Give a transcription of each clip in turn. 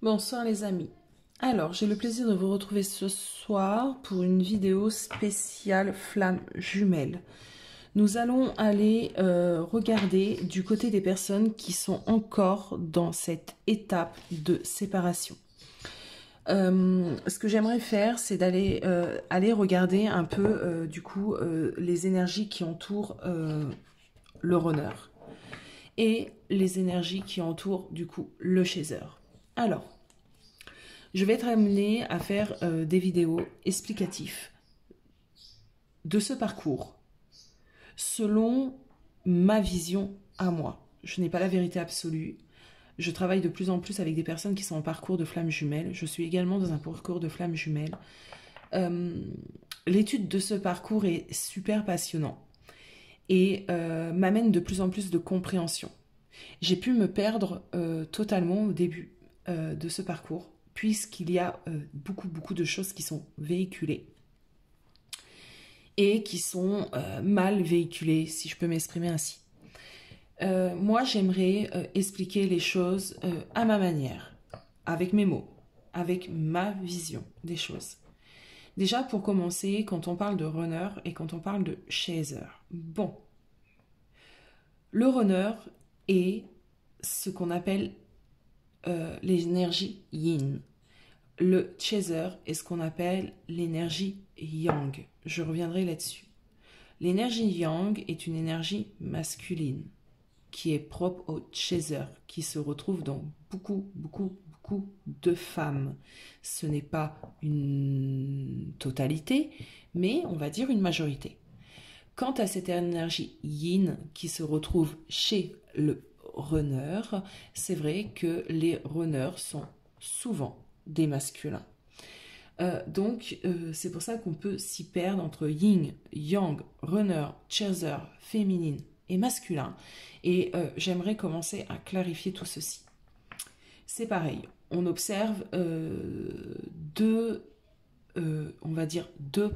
Bonsoir les amis. Alors, j'ai le plaisir de vous retrouver ce soir pour une vidéo spéciale flamme jumelle. Nous allons aller regarder du côté des personnes qui sont encore dans cette étape de séparation. Ce que j'aimerais faire, c'est d'aller aller regarder un peu les énergies qui entourent le runner et les énergies qui entourent du coup le chaser. Alors, je vais être amenée à faire des vidéos explicatives de ce parcours selon ma vision à moi. Je n'ai pas la vérité absolue. Je travaille de plus en plus avec des personnes qui sont en parcours de flamme jumelle. Je suis également dans un parcours de flamme jumelle. L'étude de ce parcours est super passionnant et m'amène de plus en plus de compréhension. J'ai pu me perdre totalement au début de ce parcours, puisqu'il y a beaucoup de choses qui sont véhiculées et qui sont mal véhiculées, si je peux m'exprimer ainsi. Moi, j'aimerais expliquer les choses à ma manière, avec mes mots, avec ma vision des choses. Déjà, pour commencer, quand on parle de runner et quand on parle de chaser, bon, le runner est ce qu'on appelle l'énergie yin. Le chaser est ce qu'on appelle l'énergie yang. Je reviendrai là-dessus. L'énergie yang est une énergie masculine qui est propre au chaser, qui se retrouve dans beaucoup de femmes. Ce n'est pas une totalité, mais on va dire une majorité. Quant à cette énergie yin qui se retrouve chez le runner, c'est vrai que les runners sont souvent des masculins. C'est pour ça qu'on peut s'y perdre entre yin, yang, runner, chaser, féminine et masculin. Et j'aimerais commencer à clarifier tout ceci. C'est pareil, on observe deux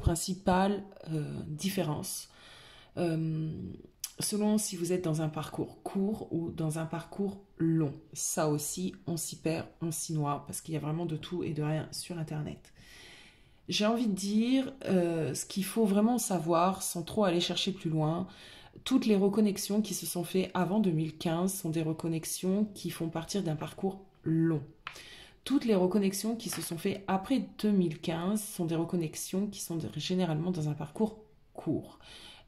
principales différences. Selon si vous êtes dans un parcours court ou dans un parcours long. Ça aussi, on s'y perd, on s'y noie, parce qu'il y a vraiment de tout et de rien sur Internet. J'ai envie de dire, ce qu'il faut vraiment savoir, sans trop aller chercher plus loin, toutes les reconnexions qui se sont faites avant 2015 sont des reconnexions qui font partir d'un parcours long. Toutes les reconnexions qui se sont faites après 2015 sont des reconnexions qui sont généralement dans un parcours court.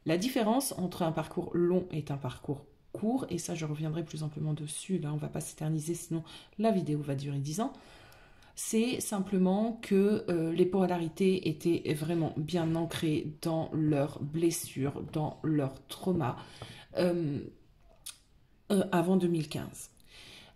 La différence entre un parcours long et un parcours court, et ça je reviendrai plus amplement dessus, là on ne va pas s'éterniser sinon la vidéo va durer 10 ans, c'est simplement que les polarités étaient vraiment bien ancrées dans leurs blessures, dans leurs traumas avant 2015.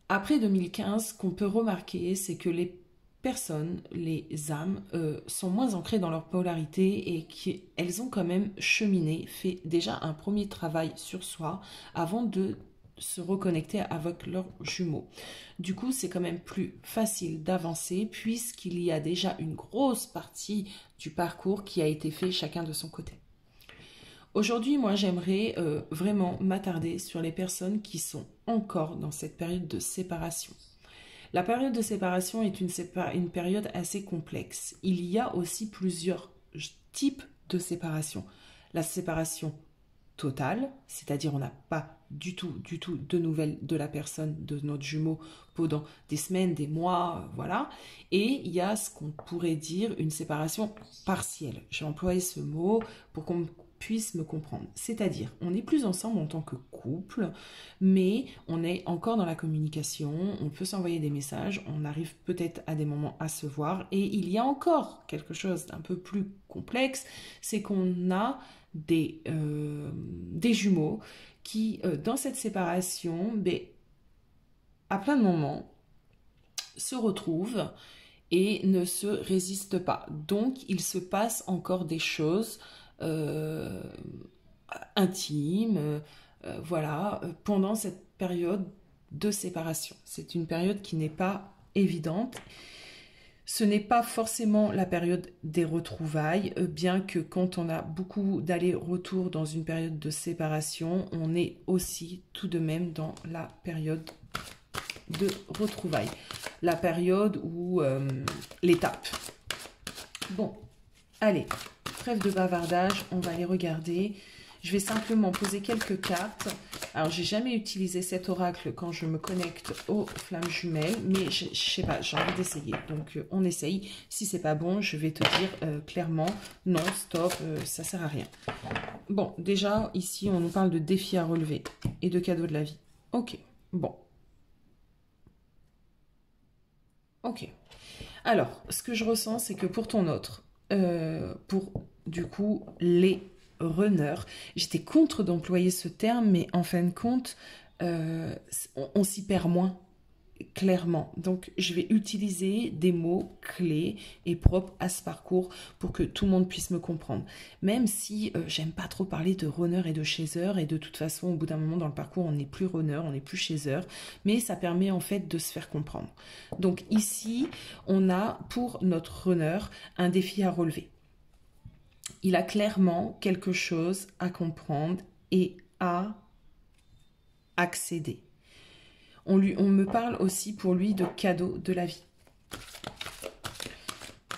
Après 2015, ce qu'on peut remarquer, c'est que les personnes, les âmes, sont moins ancrées dans leur polarité et qu'elles ont quand même cheminé, fait déjà un premier travail sur soi avant de se reconnecter avec leurs jumeaux. Du coup, c'est quand même plus facile d'avancer puisqu'il y a déjà une grosse partie du parcours qui a été fait chacun de son côté. Aujourd'hui, moi, j'aimerais vraiment m'attarder sur les personnes qui sont encore dans cette période de séparation. La période de séparation est une période assez complexe. Il y a aussi plusieurs types de séparation. La séparation totale, c'est-à-dire on n'a pas du tout de nouvelles de la personne, de notre jumeau pendant des semaines, des mois, voilà. Et il y a ce qu'on pourrait dire une séparation partielle. J'ai employé ce mot pour qu'on puisse me comprendre. C'est-à-dire, on n'est plus ensemble en tant que couple, mais on est encore dans la communication, on peut s'envoyer des messages, on arrive peut-être à des moments à se voir, et il y a encore quelque chose d'un peu plus complexe, c'est qu'on a des jumeaux qui, dans cette séparation, à plein de moments, se retrouvent et ne se résistent pas. Donc, il se passe encore des choses intime, voilà, pendant cette période de séparation. C'est une période qui n'est pas évidente. Ce n'est pas forcément la période des retrouvailles, bien que quand on a beaucoup d'allers-retours dans une période de séparation, on est aussi tout de même dans la période de retrouvailles. la période où l'étape. Bon, allez, trêve de bavardage, on va les regarder. Je vais simplement poser quelques cartes. Alors, j'ai jamais utilisé cet oracle quand je me connecte aux flammes jumelles, mais je sais pas, j'ai envie d'essayer. Donc, on essaye. Si c'est pas bon, je vais te dire clairement, non, stop, ça sert à rien. Bon, déjà, ici, on nous parle de défis à relever et de cadeaux de la vie. Ok, bon. Ok. Alors, ce que je ressens, c'est que pour ton autre, pour du coup les runners, j'étais contre d'employer ce terme, mais en fin de compte, on s'y perd moins, clairement. Donc, je vais utiliser des mots clés et propres à ce parcours pour que tout le monde puisse me comprendre. Même si j'aime pas trop parler de runner et de chaser, et de toute façon, au bout d'un moment dans le parcours, on n'est plus runner, on n'est plus chaser, mais ça permet en fait de se faire comprendre. Donc ici, on a pour notre runner un défi à relever. Il a clairement quelque chose à comprendre et à accéder. On me parle aussi pour lui de cadeau de la vie.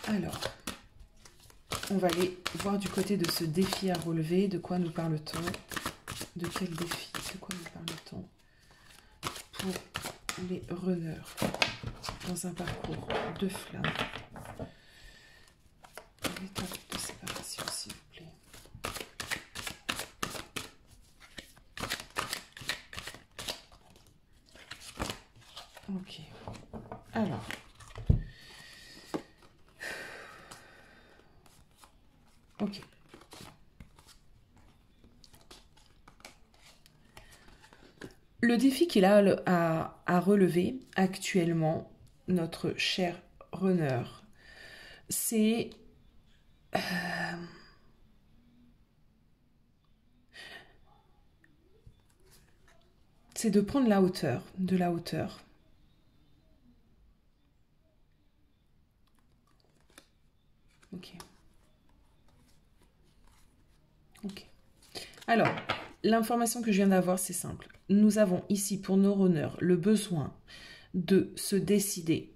Alors, on va aller voir du côté de ce défi à relever. De quoi nous parle-t-on? De quel défi? De quoi nous parle-t-on pour les runners dans un parcours de flammes? L'étape de séparation, s'il vous plaît. Ok. Alors. Ok. Le défi qu'il a à relever actuellement, notre cher runner, c'est de prendre la hauteur, de la hauteur. Ok. Ok. Alors, l'information que je viens d'avoir, c'est simple. Nous avons ici pour nos runners le besoin de se décider,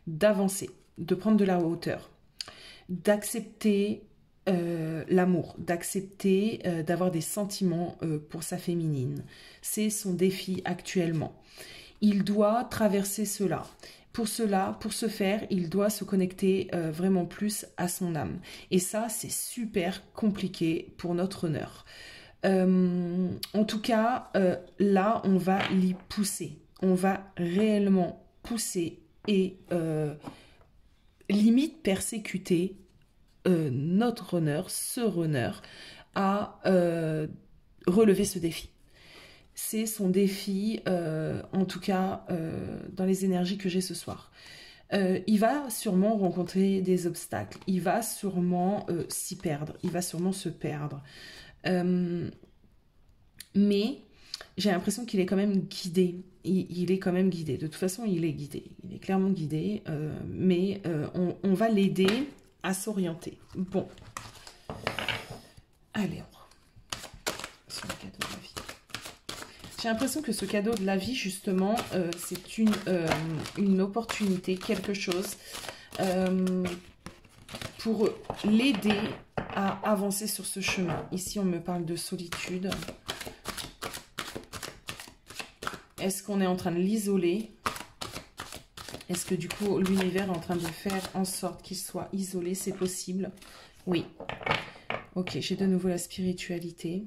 d'avancer, de prendre de la hauteur, d'accepter l'amour, d'accepter d'avoir des sentiments pour sa féminine. C'est son défi actuellement. Il doit traverser cela. Pour cela, pour ce faire, il doit se connecter vraiment plus à son âme. Et ça, c'est super compliqué pour notre honneur. En tout cas, là, on va l'y pousser. On va réellement pousser et limite persécuter notre runner, ce runner, à relever ce défi. C'est son défi, en tout cas, dans les énergies que j'ai ce soir. Il va sûrement rencontrer des obstacles, il va sûrement s'y perdre, il va sûrement se perdre. Mais j'ai l'impression qu'il est quand même guidé. Il est quand même guidé. De toute façon, il est guidé. Il est clairement guidé. Mais on va l'aider à s'orienter. Bon. Allez, sur le cadeau de la vie. J'ai l'impression que ce cadeau de la vie, justement, c'est une opportunité, quelque chose pour l'aider à avancer sur ce chemin. Ici, on me parle de solitude. Est-ce qu'on est en train de l'isoler? Est-ce que du coup, l'univers est en train de faire en sorte qu'il soit isolé? C'est possible. Oui. Ok, j'ai de nouveau la spiritualité.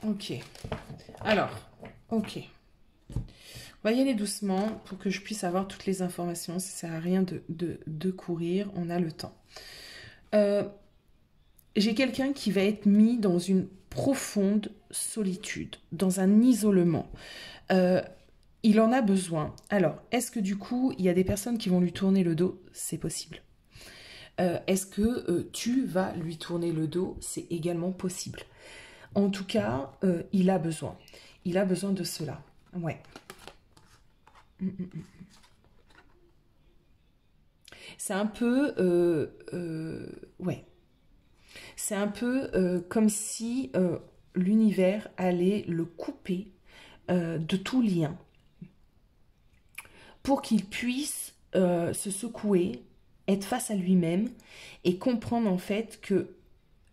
Ok. Alors, ok. On va y aller doucement pour que je puisse avoir toutes les informations. Ça ne sert à rien de courir. On a le temps. J'ai quelqu'un qui va être mis dans une profonde solitude, dans un isolement. Il en a besoin. Alors, est-ce que du coup, il y a des personnes qui vont lui tourner le dos? C'est possible. Est-ce que tu vas lui tourner le dos? C'est également possible. En tout cas, il a besoin. Il a besoin de cela. Ouais. C'est un peu... ouais. C'est un peu comme si l'univers allait le couper de tout lien pour qu'il puisse se secouer, être face à lui-même et comprendre en fait que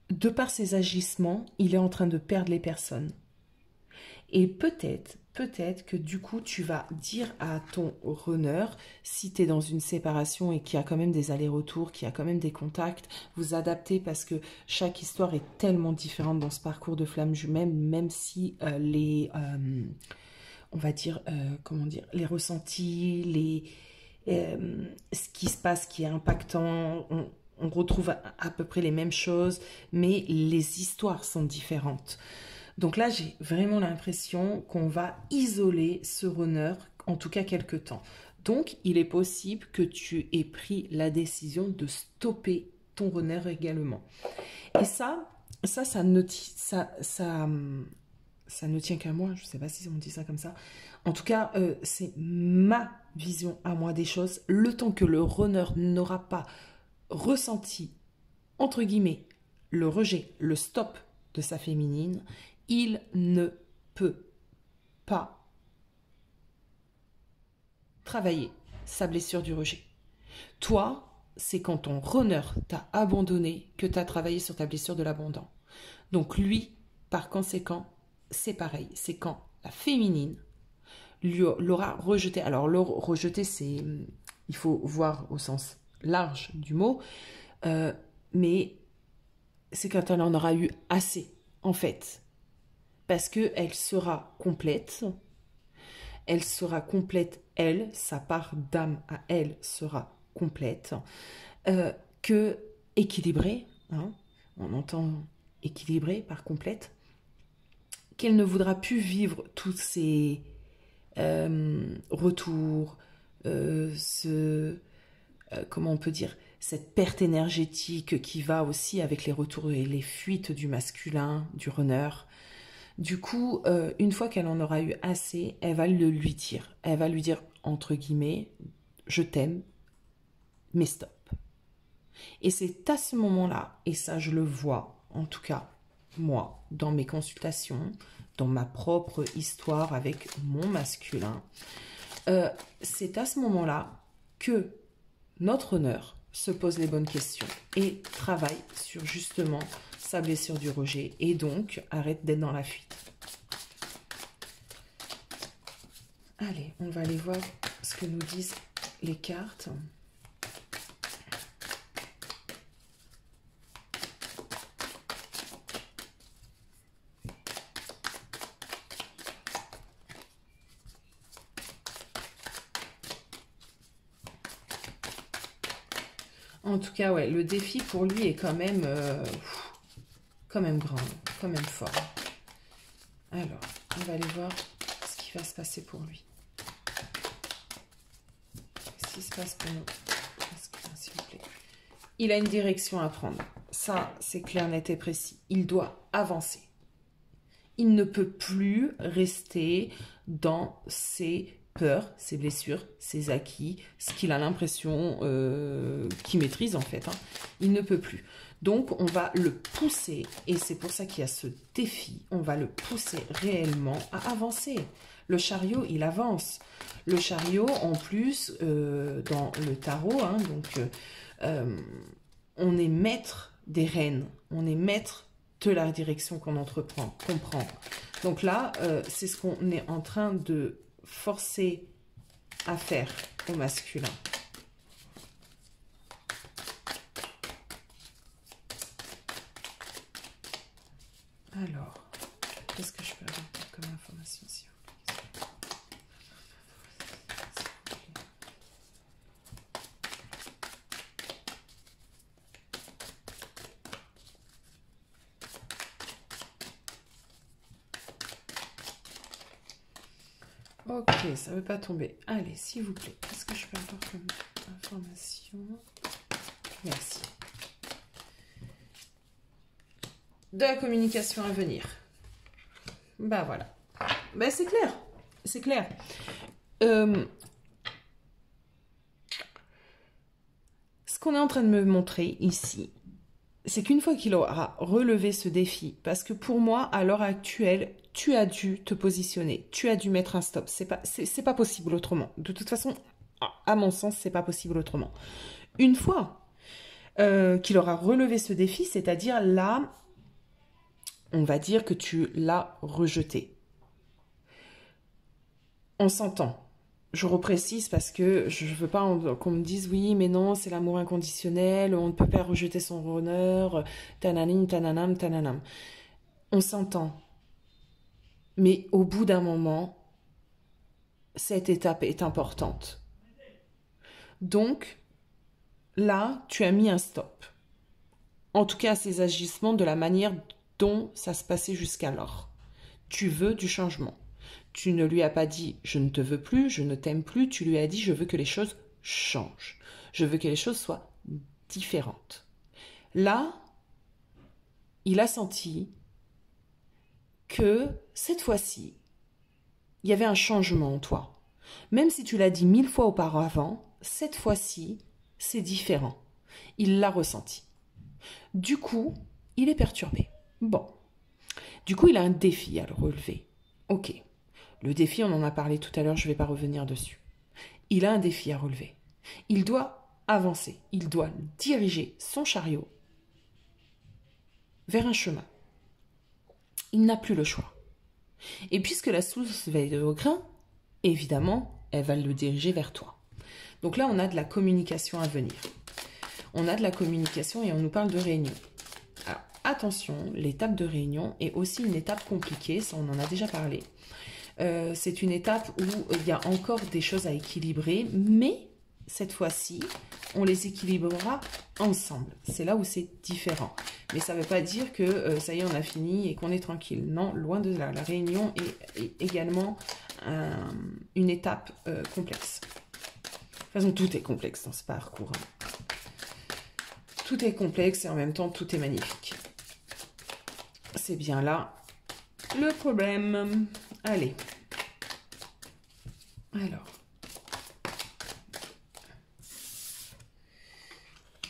de par ses agissements, il est en train de perdre les personnes. Et peut-être que du coup, tu vas dire à ton runner, si tu es dans une séparation et qu'il y a quand même des allers-retours, qu'il y a quand même des contacts, vous adaptez parce que chaque histoire est tellement différente dans ce parcours de flamme jumelle, même si on va dire, comment dire, les ressentis, ce qui se passe qui est impactant, on retrouve à peu près les mêmes choses, mais les histoires sont différentes. Donc là, j'ai vraiment l'impression qu'on va isoler ce runner, en tout cas quelque temps. Donc, il est possible que tu aies pris la décision de stopper ton runner également. Et ça ne tient qu'à moi. Je ne sais pas si on dit ça comme ça. En tout cas, c'est ma vision à moi des choses. Le temps que le runner n'aura pas ressenti, entre guillemets, le rejet, le stop de sa féminine, il ne peut pas travailler sa blessure du rejet. Toi, c'est quand ton runner t'a abandonné que tu as travaillé sur ta blessure de l'abandon. Donc lui, par conséquent, c'est pareil. C'est quand la féminine l'aura rejeté. Alors, rejeté, c'est... Il faut voir au sens large du mot. Mais c'est quand elle en aura eu assez, en fait. Parce qu'elle sera complète. Elle sera complète, elle, sa part d'âme à elle sera complète. Que équilibrée, hein, on entend équilibrée par complète, qu'elle ne voudra plus vivre tous ces retours, comment on peut dire, cette perte énergétique qui va aussi avec les retours et les fuites du masculin, du runner. Du coup, une fois qu'elle en aura eu assez, elle va le lui dire. Elle va lui dire, entre guillemets, je t'aime, mais stop. Et c'est à ce moment-là, et ça je le vois, en tout cas, moi, dans mes consultations, dans ma propre histoire avec mon masculin, c'est à ce moment-là que notre honneur se pose les bonnes questions et travaille sur justement sa blessure du rejet et donc arrête d'être dans la fuite. Allez, on va aller voir ce que nous disent les cartes. En tout cas, ouais, le défi pour lui est quand même grand, quand même fort. Alors, on va aller voir ce qui va se passer pour lui. Qu'est-ce qui se passe pour nous? S'il vous plaît. Il a une direction à prendre. Ça, c'est clair, net et précis. Il doit avancer. Il ne peut plus rester dans ses peurs, ses blessures, ses acquis, ce qu'il a l'impression qu'il maîtrise en fait. Hein. Il ne peut plus. Donc, on va le pousser, et c'est pour ça qu'il y a ce défi, on va le pousser réellement à avancer. Le chariot, il avance. Le chariot, en plus, dans le tarot, hein, donc, on est maître des rênes, on est maître de la direction qu'on entreprend, qu'on prend. Donc là, c'est ce qu'on est en train de forcer à faire au masculin. Alors, qu'est-ce que je peux avoir comme information ici? Ok, ça ne veut pas tomber. Allez, s'il vous plaît, qu'est-ce que je peux avoir comme information? Merci. De la communication à venir. Bah voilà. Bah c'est clair. C'est clair. Ce qu'on est en train de me montrer ici, c'est qu'une fois qu'il aura relevé ce défi, parce que pour moi, à l'heure actuelle, tu as dû te positionner, tu as dû mettre un stop. C'est pas possible autrement. De toute façon, à mon sens, c'est pas possible autrement. Une fois qu'il aura relevé ce défi, c'est-à-dire là, on va dire que tu l'as rejeté. On s'entend. Je reprécise parce que je ne veux pas qu'on me dise oui, mais non, c'est l'amour inconditionnel, on ne peut pas rejeter son honneur, tananim, tananam, tananam. On s'entend. Mais au bout d'un moment, cette étape est importante. Donc, là, tu as mis un stop. En tout cas, à ces agissements de la manière dont ça se passait jusqu'alors. Tu veux du changement. Tu ne lui as pas dit « je ne te veux plus, je ne t'aime plus », tu lui as dit « je veux que les choses changent, je veux que les choses soient différentes ». Là, il a senti que cette fois-ci, il y avait un changement en toi. Même si tu l'as dit 1000 fois auparavant, cette fois-ci, c'est différent. Il l'a ressenti. Du coup, il est perturbé. Bon. Du coup, il a un défi à le relever. Ok. Le défi, on en a parlé tout à l'heure, je ne vais pas revenir dessus. Il a un défi à relever. Il doit avancer. Il doit diriger son chariot vers un chemin. Il n'a plus le choix. Et puisque la source va être au grain, évidemment, elle va le diriger vers toi. Donc là, on a de la communication à venir. On a de la communication et on nous parle de réunion. Alors, attention, l'étape de réunion est aussi une étape compliquée, ça on en a déjà parlé. C'est une étape où il y a encore des choses à équilibrer, mais cette fois-ci, on les équilibrera ensemble. C'est là où c'est différent. Mais ça ne veut pas dire que ça y est, on a fini et qu'on est tranquille. Non, loin de là. La réunion est également une étape complexe. De toute façon, tout est complexe dans ce parcours. Tout est complexe et en même temps, tout est magnifique. C'est bien là le problème. Allez. Alors.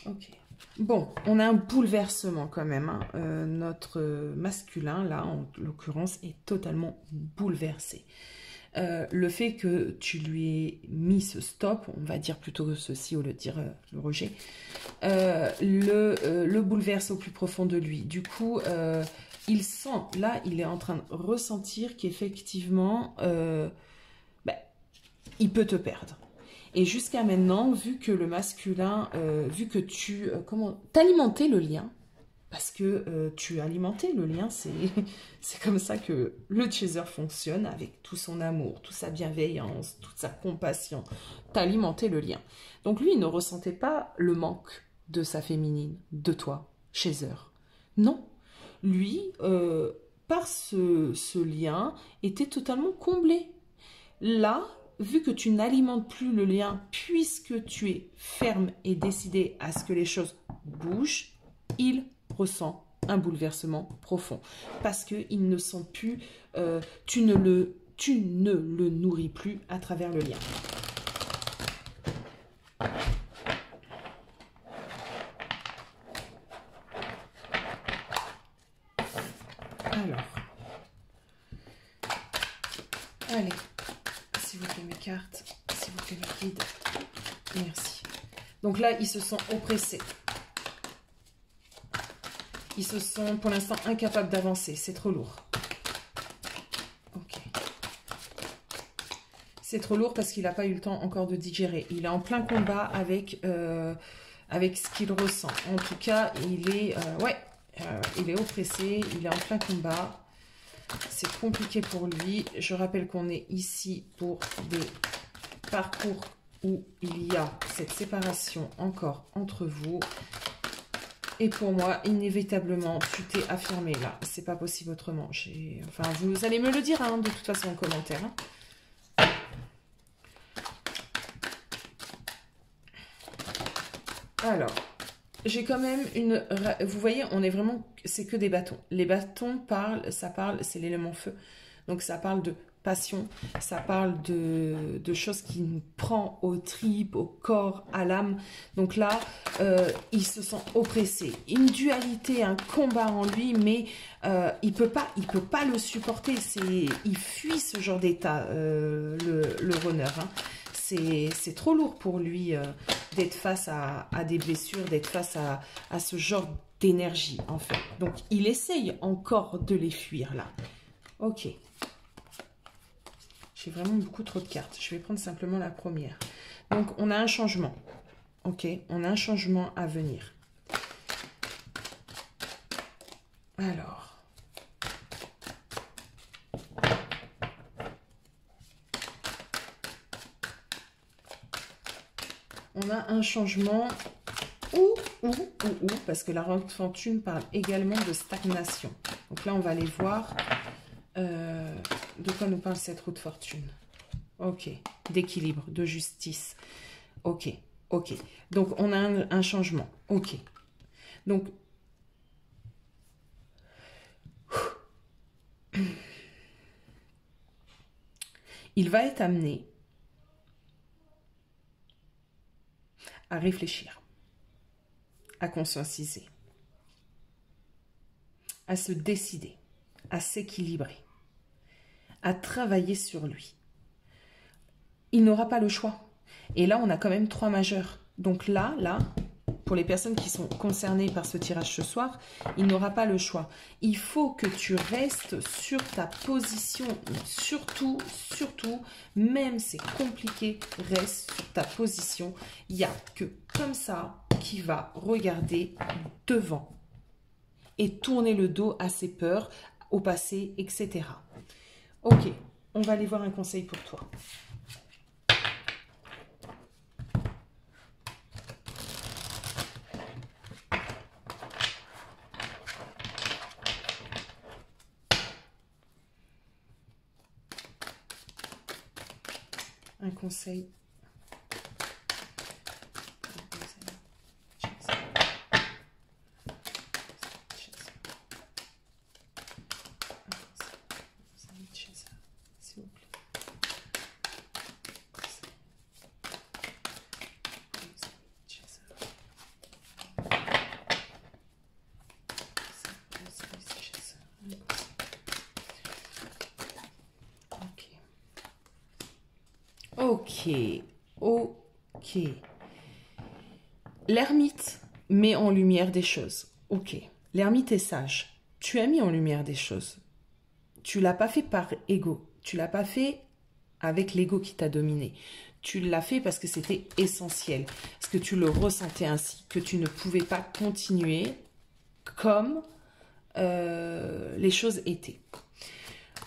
Ok. Bon, on a un bouleversement quand même. Hein. Notre masculin, là, en l'occurrence, est totalement bouleversé. Le fait que tu lui aies mis ce stop, on va dire plutôt ceci au lieu de dire le rejet, le bouleverse au plus profond de lui. Du coup, il sent, là, il est en train de ressentir qu'effectivement, il peut te perdre. Et jusqu'à maintenant, vu que le masculin, vu que tu t'alimentais le lien, parce que tu alimentais le lien, c'est comme ça que le chaser fonctionne, avec tout son amour, toute sa bienveillance, toute sa compassion. T'alimentais le lien. Donc lui, il ne ressentait pas le manque de sa féminine, de toi, chaser. Non. Lui, par ce lien, était totalement comblé. Là, vu que tu n'alimentes plus le lien, puisque tu es ferme et décidé à ce que les choses bougent, il ressent un bouleversement profond. Parce qu'il ne sent plus, tu ne le nourris plus à travers le lien. Alors, allez, s'il vous plaît mes cartes, s'il vous plaît mes guides, merci. Donc là, ils se sont oppressés. Ils se sont pour l'instant incapables d'avancer, c'est trop lourd. Ok. C'est trop lourd parce qu'il n'a pas eu le temps encore de digérer. Il est en plein combat avec ce qu'il ressent. En tout cas, il est oppressé, il est en plein combat. C'est compliqué pour lui. Je rappelle qu'on est ici pour des parcours où il y a cette séparation encore entre vous. Et pour moi, inévitablement, tu t'es affirmé là. C'est pas possible autrement. Enfin, vous allez me le dire hein, de toute façon en commentaire. Hein. Alors, j'ai quand même une... Vous voyez, on est vraiment... C'est que des bâtons. Les bâtons parlent, c'est l'élément feu. Donc ça parle de passion, ça parle de choses qui nous prend aux tripes, au corps, à l'âme. Donc là, il se sent oppressé. Une dualité, un combat en lui, mais il peut pas le supporter. Il fuit ce genre d'état, le runner. Hein. C'est trop lourd pour lui d'être face à des blessures, d'être face à ce genre d'énergie, en fait. Donc, il essaye encore de les fuir, là. Ok. J'ai vraiment beaucoup trop de cartes. Je vais prendre simplement la première. Donc, on a un changement. Ok, on a un changement à venir. Alors. On a un changement ou, parce que la roue de fortune parle également de stagnation. Donc là, on va aller voir de quoi nous parle cette roue de fortune. Ok, d'équilibre, de justice. Ok, ok. Donc, on a un changement. Ok. Donc, il va être amené à réfléchir, à conscientiser, à se décider, à s'équilibrer, à travailler sur lui. Il n'aura pas le choix. Et là, on a quand même 3 majeurs. Donc là, pour les personnes qui sont concernées par ce tirage ce soir, il n'aura pas le choix. Il faut que tu restes sur ta position. Surtout, même c'est compliqué, reste sur ta position. Il n'y a que comme ça qui va regarder devant et tourner le dos à ses peurs, au passé, etc. Ok, on va aller voir un conseil pour toi. Un conseil. Ok, ok. L'ermite met en lumière des choses. Ok, l'ermite est sage. Tu as mis en lumière des choses. Tu l'as pas fait par ego. Tu l'as pas fait avec l'ego qui t'a dominé. Tu l'as fait parce que c'était essentiel. Parce que tu le ressentais ainsi. Que tu ne pouvais pas continuer comme les choses étaient.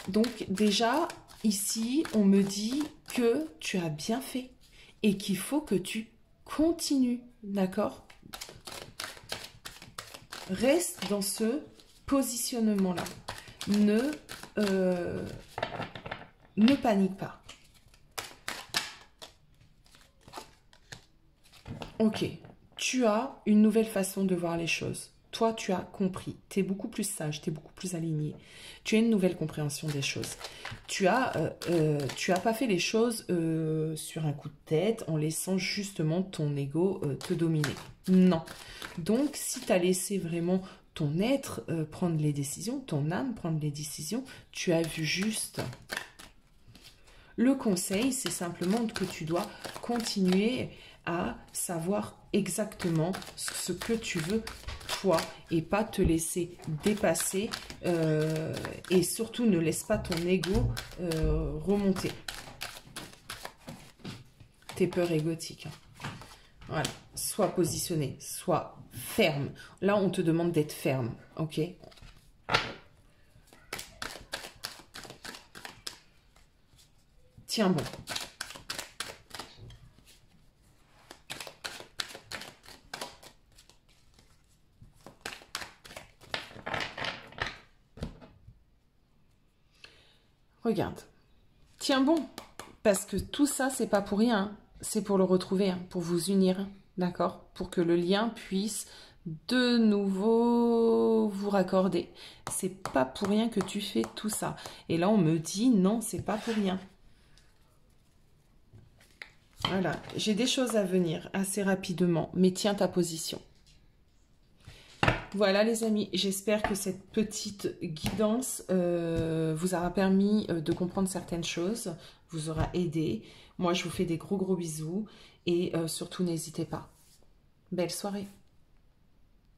Donc déjà, ici, on me dit que tu as bien fait et qu'il faut que tu continues, d'accord? Reste dans ce positionnement-là. Ne panique pas. Ok, tu as une nouvelle façon de voir les choses. Toi, tu as compris. Tu es beaucoup plus sage, tu es beaucoup plus aligné. Tu as une nouvelle compréhension des choses. Tu as pas fait les choses sur un coup de tête en laissant justement ton ego te dominer. Non. Donc, si tu as laissé vraiment ton être prendre les décisions, ton âme prendre les décisions, tu as vu juste. Le conseil, c'est simplement que tu dois continuer à savoir exactement ce que tu veux toi et pas te laisser dépasser et surtout ne laisse pas ton ego remonter. Tes peurs égotiques. Hein. Voilà. Sois positionné, sois ferme. Là, on te demande d'être ferme, ok? Tiens bon. Regarde. Tiens bon. Parce que tout ça, c'est pas pour rien. C'est pour le retrouver, hein, pour vous unir, d'accord? Pour que le lien puisse de nouveau vous raccorder. C'est pas pour rien que tu fais tout ça. Et là, on me dit non, c'est pas pour rien. Voilà, j'ai des choses à venir assez rapidement, mais tiens ta position. Voilà les amis, j'espère que cette petite guidance vous aura permis de comprendre certaines choses, vous aura aidé. Moi, je vous fais des gros bisous et surtout n'hésitez pas. Belle soirée.